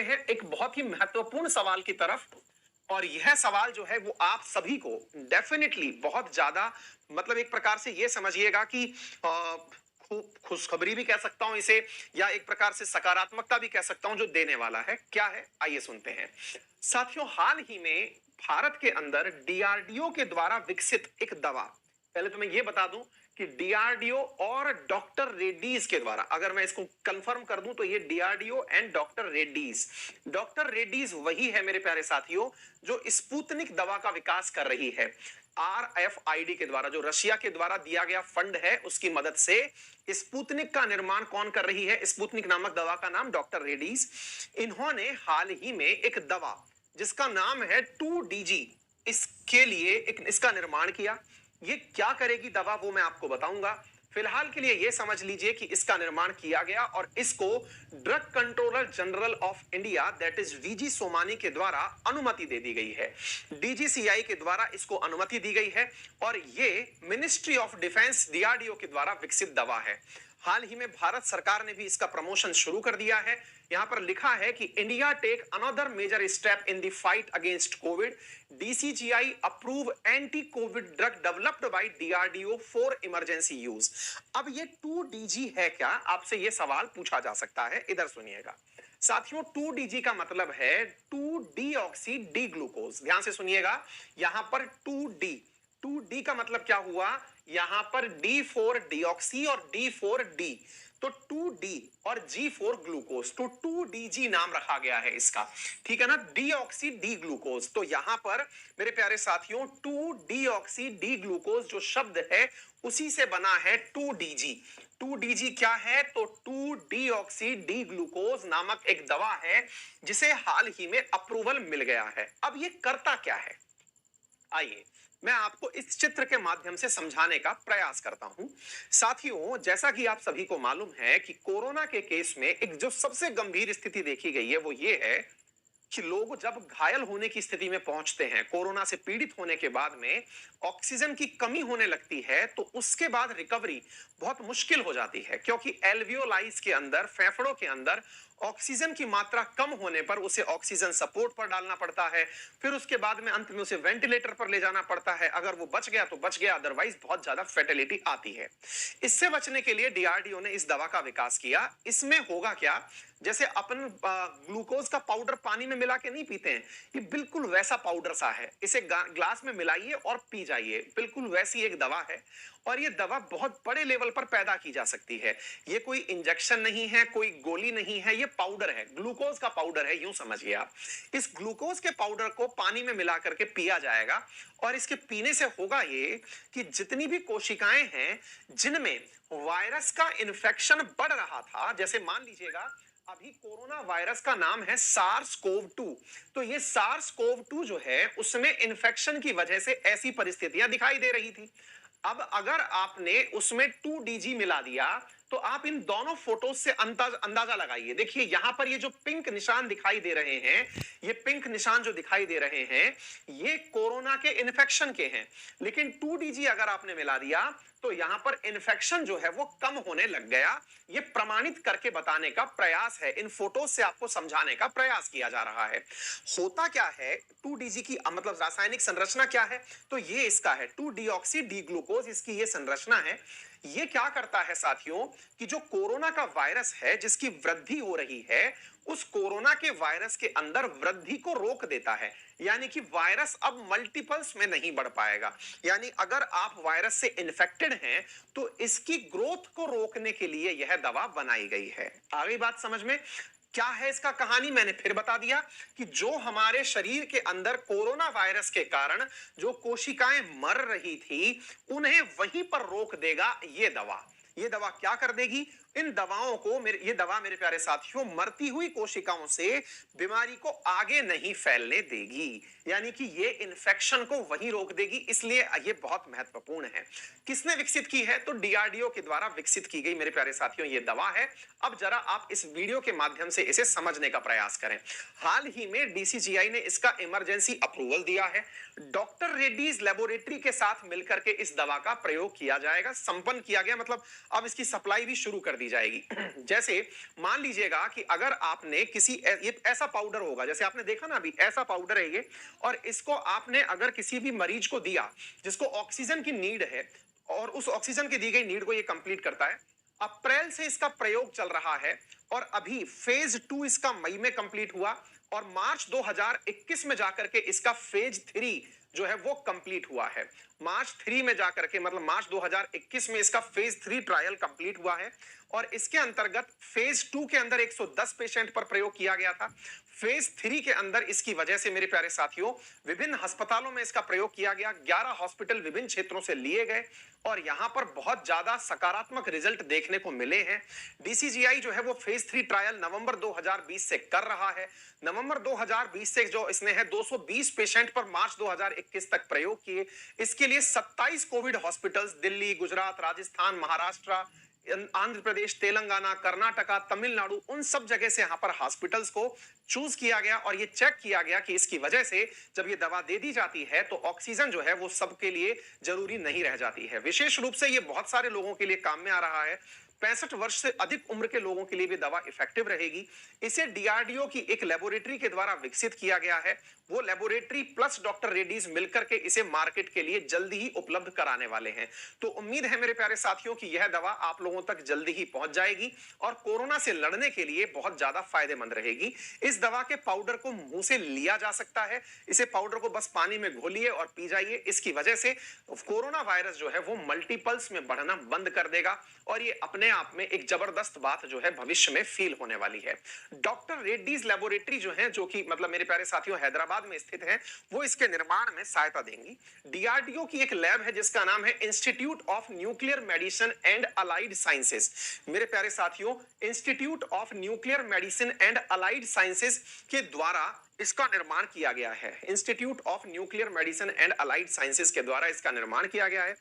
हैं एक बहुत ही महत्वपूर्ण सवाल की तरफ। और यह सवाल जो है वो आप सभी को डेफिनेटली बहुत ज्यादा मतलब एक प्रकार से ये समझिएगा कि खुशखबरी भी कह सकता हूं इसे, या एक प्रकार से सकारात्मकता भी कह सकता हूं जो देने वाला है। क्या है, आइए सुनते हैं। साथियों, हाल ही में भारत के अंदर डीआरडीओ के द्वारा विकसित एक दवा, पहले तो मैं ये बता दूं कि डीआरडीओ और डॉक्टर रेड्डीज के द्वारा, अगर मैं इसको कंफर्म कर दूं तो ये डीआरडीओ एंड डॉक्टर रेड्डीज वही है मेरे प्यारे साथियों जो स्पुतनिक दवा का विकास कर रही है। आरएफआईडी के द्वारा, जो रशिया के द्वारा दिया गया फंड है, उसकी मदद से स्पुतनिक का निर्माण कौन कर रही है? स्पुतनिक नामक दवा का नाम डॉक्टर रेड्डीज। इन्होंने हाल ही में एक दवा जिसका नाम है 2DG, इसके लिए इसका निर्माण किया। ये क्या करेगी दवा वो मैं आपको बताऊंगा। फिलहाल के लिए ये समझ लीजिए कि इसका निर्माण किया गया और इसको drug controller general of India that is DG Somani के द्वारा अनुमति दे दी गई है। डीजीसीआई के द्वारा इसको अनुमति दी गई है और ये मिनिस्ट्री ऑफ डिफेंस डीआरडीओ के द्वारा विकसित दवा है। हाल ही में भारत सरकार ने भी इसका प्रमोशन शुरू कर दिया है। यहां पर लिखा है कि India take another major step in the fight against COVID, DCGI approve anti COVID drug developed by DRDO for emergency use. अब ये 2DG है क्या, आपसे ये सवाल पूछा जा सकता है। इधर सुनिएगा साथियों, 2DG का मतलब है 2-डीऑक्सी डी ग्लूकोज। ध्यान से सुनिएगा, यहां पर 2D का मतलब क्या हुआ? यहां पर D4 डीऑक्सी और D4D, तो 2D और G4 ग्लूकोज, तो 2DG नाम रखा गया है इसका, ठीक है ना, डीऑक्सी डी ग्लूकोज। तो यहां पर मेरे प्यारे साथियों 2-डीऑक्सी डी ग्लूकोज जो शब्द है उसी से बना है 2DG। 2DG क्या है? तो 2-डीऑक्सी डी ग्लूकोज नामक एक दवा है जिसे हाल ही में अप्रूवल मिल गया है। अब ये करता क्या है, आइए मैं आपको इस चित्र के माध्यम से समझाने का प्रयास करता हूं। साथियों, जैसा कि आप सभी को मालूम है कि कोरोना के केस में एक जो सबसे गंभीर स्थिति देखी गई है वो ये है कि लोग जब घायल होने की स्थिति में पहुंचते हैं, कोरोना से पीड़ित होने के बाद में ऑक्सीजन की कमी होने लगती है, तो उसके बाद रिकवरी बहुत मुश्किल हो जाती है, क्योंकि एल्वियोलाइज के अंदर, फेफड़ों के अंदर ऑक्सीजन की मात्रा कम होने पर उसे ऑक्सीजन सपोर्ट पर डालना पड़ता है, फिर उसके बाद में अंत में उसे वेंटिलेटर पर ले जाना पड़ता है। अगर वो बच गया तो बच गया, अदरवाइज बहुत ज्यादा फेटेलिटी आती है। इससे बचने के लिए डीआरडीओ ने इस दवा का विकास किया। इसमें होगा क्या, जैसे अपन ग्लूकोज का पाउडर पानी में मिला के नहीं पीते हैं, ये बिल्कुल वैसा पाउडर सा है। इसे ग्लास में मिलाइए और पी जाइए, बिल्कुल वैसी एक दवा है। और ये दवा बहुत बड़े लेवल पर पैदा की जा सकती है। ये कोई इंजेक्शन नहीं है, कोई गोली नहीं है, ये पाउडर है, ग्लूकोज का पाउडर है, यूं समझिए आप। इस ग्लूकोज के पाउडर को पानी में मिला करके पिया जाएगा और इसके पीने से होगा ये कि जितनी भी कोशिकाएं हैं जिनमें वायरस का इन्फेक्शन बढ़ रहा था, जैसे मान लीजिएगा अभी कोरोना वायरस का नाम है सार्स कोव 2, तो ये सार्स कोव 2 जो है उसमें इन्फेक्शन की वजह से ऐसी परिस्थितियां दिखाई दे रही थी। अब अगर आपने उसमें 2DG मिला दिया तो आप इन दोनों फोटोज से अंदाजा लगाइए। देखिए यहां पर ये जो पिंक निशान दिखाई दे रहे हैं, ये पिंक निशान जो दिखाई दे रहे हैं ये कोरोना के इन्फेक्शन के हैं, लेकिन 2DG अगर आपने मिला दिया तो यहां पर इन्फेक्शन जो है वो कम होने लग गया। ये प्रमाणित करके बताने का प्रयास है, इन फोटोज से आपको समझाने का प्रयास किया जा रहा है। होता क्या है, 2DG की मतलब रासायनिक संरचना क्या है, तो ये इसका है 2-डीऑक्सी डी ग्लूकोज, इसकी ये संरचना है। ये क्या करता है साथियों कि जो कोरोना का वायरस है जिसकी वृद्धि हो रही है, उस कोरोना के वायरस के अंदर वृद्धि को रोक देता है, यानी कि वायरस अब मल्टीपल्स में नहीं बढ़ पाएगा। यानी अगर आप वायरस से इन्फेक्टेड हैं तो इसकी ग्रोथ को रोकने के लिए यह दवा बनाई गई है। आ गई बात समझ में? क्या है इसका कहानी, मैंने फिर बता दिया कि जो हमारे शरीर के अंदर कोरोना वायरस के कारण जो कोशिकाएं मर रही थी उन्हें वहीं पर रोक देगा ये दवा। ये दवा क्या कर देगी, इन दवाओं को ये दवा मेरे प्यारे साथियों मरती हुई कोशिकाओं से बीमारी को आगे नहीं फैलने देगी, यानी कि ये इन्फेक्शन को वहीं रोक देगी। इसलिए ये बहुत महत्वपूर्ण है। किसने विकसित की है, तो डीआरडीओ के द्वारा विकसित की गई मेरे प्यारे साथियों ये दवा है। अब जरा आप इस वीडियो के माध्यम से इसे समझने का प्रयास करें। हाल ही में डीसीजीआई ने इसका इमरजेंसी अप्रूवल दिया है। डॉक्टर रेड्डीज लेबोरेटरी के साथ मिलकर के इस दवा का प्रयोग किया जाएगा, संपन्न किया गया, मतलब अब इसकी सप्लाई भी शुरू कर दी दी जाएगी। जैसे मान लीजिएगा कि अगर आपने ये ऐसा पाउडर होगा, जैसे आपने देखा ना अभी ऐसा पाउडर है ये, और इसको आपने अगर किसी भी मरीज को दिया जिसको ऑक्सीजन की नीड है, और उस ऑक्सीजन की दी गई नीड को ये कंप्लीट करता है। अप्रैल से इसका प्रयोग चल रहा है और अभी फेज 2 इसका मई में कंप्लीट हुआ, और मार्च 2021 में जाकर के इसका फेज 3 जो है वो कंप्लीट हुआ है। मार्च 3 में जाकर के, मतलब मार्च 2021 में इसका फेज 3 ट्रायल कंप्लीट हुआ है, और इसके अंतर्गत फेज 2 के अंदर 110 पेशेंट पर प्रयोग किया गया था। फेज 3 के अंदर इसकी वजह से मेरे प्यारे साथियों विभिन्न अस्पतालों में इसका प्रयोग किया गया, 11 हॉस्पिटल विभिन्न क्षेत्रों से लिए गए, और यहां पर बहुत ज्यादा सकारात्मक रिजल्ट देखने को मिले हैं। डीसीजीआई जो है वो फेज 3 ट्रायल नवंबर 2020 से कर रहा है। नवंबर 2020 से जो इसने है 220 पेशेंट पर मार्च 2021 तक प्रयोग किए। इसके लिए 27 कोविड हॉस्पिटल्स दिल्ली, गुजरात, राजस्थान, महाराष्ट्र, आंध्र प्रदेश, तेलंगाना, कर्नाटका, तमिलनाडु, उन सब जगह से यहां पर हॉस्पिटल्स को चूज किया गया, और ये चेक किया गया कि इसकी वजह से जब ये दवा दे दी जाती है तो ऑक्सीजन जो है वो सबके लिए जरूरी नहीं रह जाती है। विशेष रूप से ये बहुत सारे लोगों के लिए काम में आ रहा है। 65 वर्ष से अधिक उम्र के लोगों के लिए भी दवा इफेक्टिव रहेगी। इसे डीआरडीओ की एक लेबोरेटरी के द्वारा विकसित किया गया है। वो लेबोरेटरी प्लस डॉक्टर रेड्डीज मिलकर के इसे मार्केट के लिए जल्दी ही उपलब्ध कराने वाले हैं। तो उम्मीद है मेरे प्यारे साथियों कि यह दवा आप लोगों तक जल्दी ही पहुंच जाएगी और कोरोना से लड़ने के लिए बहुत ज्यादा फायदेमंद रहेगी। इस दवा के पाउडर को मुंह से लिया जा सकता है। इसे पाउडर को बस पानी में घोलिए और पी जाइए। इसकी वजह से कोरोना वायरस जो है वो मल्टीपल्स में बढ़ना बंद कर देगा, और ये अपने आप में एक जबरदस्त बात जो है भविष्य में फील होने वाली है। डॉक्टर रेड्डीज लेबोरेटरी जो है, जो कि मतलब मेरे प्यारे साथियों हैदराबाद में स्थित है, वो इसके निर्माण में सहायता देंगी। डीआरडीओ की एक लैब है जिसका नाम है institute of nuclear medicine and allied sciences. मेरे प्यारे साथियों, institute of nuclear medicine and allied sciences के द्वारा इसका निर्माण किया गया है। Institute of nuclear medicine and allied sciences के द्वारा इसका निर्माण किया गया है।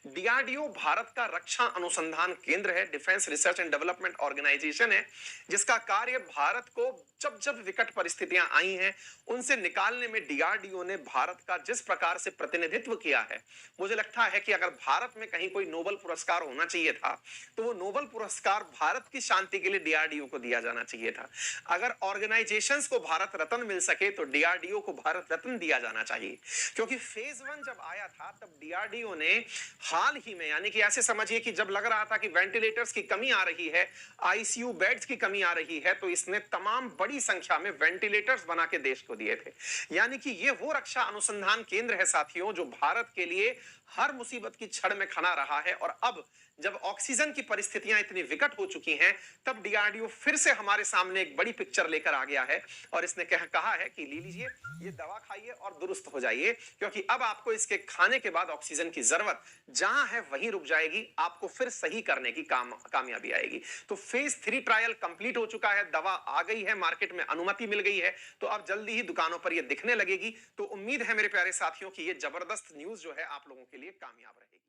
डीआरडीओ भारत का रक्षा अनुसंधान केंद्र है, defence research and development organisation है, जिसका कार्य भारत को जब जब विकट परिस्थितियां आई हैं उनसे निकालने में डीआरडीओ ने भारत का जिस प्रकार से प्रतिनिधित्व किया है, मुझे लगता है कि अगर भारत में कहीं कोई नोबेल पुरस्कार होना चाहिए था तो वो नोबेल पुरस्कार भारत की शांति के लिए डीआरडीओ को दिया जाना चाहिए था। अगर ऑर्गेनाइजेशंस को भारत रत्न मिल सके तो डीआरडीओ को भारत रत्न दिया जाना चाहिए, क्योंकि फेज 1 जब आया था तब डीआरडीओ ने हाल ही में, यानी कि ऐसे समझिए कि जब लग रहा था कि वेंटिलेटर्स की कमी आ रही है, आईसीयू बेड्स की कमी आ रही है, तो इसने तमाम बड़ी संख्या में वेंटिलेटर्स बना के देश को दिए थे। यानी कि ये वो रक्षा अनुसंधान केंद्र है साथियों जो भारत के लिए हर मुसीबत की छड़ में खड़ा रहा है। और अब जब ऑक्सीजन की परिस्थितियां इतनी विकट हो चुकी हैं, तब डीआरडीओ फिर से हमारे सामने एक बड़ी पिक्चर लेकर आ गया है और इसने कहा है कि ले लीजिए ये दवा खाइए और दुरुस्त हो जाइए, क्योंकि अब आपको इसके खाने के बाद ऑक्सीजन की जरूरत जहां है वहीं रुक जाएगी, आपको फिर सही करने की कामयाबी आएगी। तो फेज 3 ट्रायल कंप्लीट हो चुका है, दवा आ गई है मार्केट में, अनुमति मिल गई है, तो अब जल्दी ही दुकानों पर ये दिखने लगेगी। तो उम्मीद है मेरे प्यारे साथियों की ये जबरदस्त न्यूज जो है आप लोगों के लिए कामयाब रहेगी।